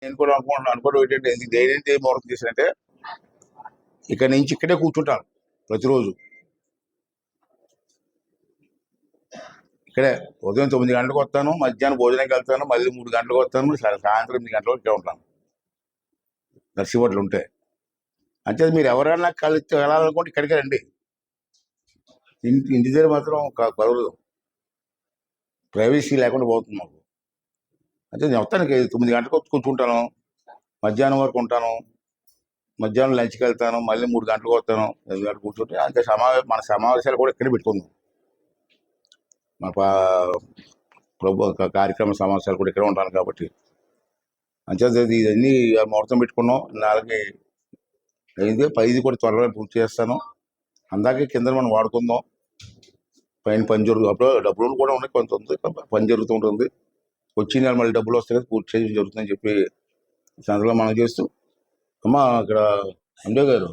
నేను కూడా అనుకోవడం ఏంటంటే దేనింటి ముహూర్తం చేశానంటే ఇక్కడ నుంచి ఇక్కడే కూర్చుంటాను ప్రతిరోజు. ఇక్కడే ఉదయం 9 గంటలకు వస్తాను, మధ్యాహ్నం భోజనానికి వెళ్తాను, మళ్ళీ 3 గంటలకు వస్తాను, సాయంత్రం 8 గంటల వరకు ఇక్కడ ఉంటాను నర్సింహోటలు ఉంటే. అంటే మీరు ఎవరైనా కలిసి వెళ్ళాలనుకుంటే ఇక్కడికే రండి. ఇంటి దగ్గర మాత్రం కుదరదు, ప్రైవసీ లేకుండా పోతుంది మాకు. అంటే నేను వస్తాను 9 గంటలకు కూర్చుంటాను, మధ్యాహ్నం వరకు ఉంటాను, మధ్యాహ్నం లంచ్కి వెళ్తాను, మళ్ళీ 3 గంటలకు వస్తాను, 5 గంటలకు కూర్చుంటే అంతే. మన సమావేశాలు కూడా ఇక్కడే పెట్టుకుందాం. మన ప్రభు కార్యక్రమ సమావేశాలు కూడా ఇక్కడే ఉంటాను కాబట్టి అంచేత ఇవన్నీ ముహూర్తం పెట్టుకున్నాం. 4కి అయింది, 5 కూడా త్వరగా పూర్తి చేస్తాను. అందాకే కింద మనం వాడుకుందాం. పైన పని జరుగుతుంది, అప్పుడు డబ్బులు కూడా ఉన్నాయి, కొంత ఉంది, పని జరుగుతూ ఉంటుంది. వచ్చిన నెల మళ్ళీ డబ్బులు వస్తాయి కదా, పూర్తి చేయడం జరుగుతుందని చెప్పి సందర్భంగా మనం చేస్తూ. అమ్మా ఇక్కడ అంబే గారు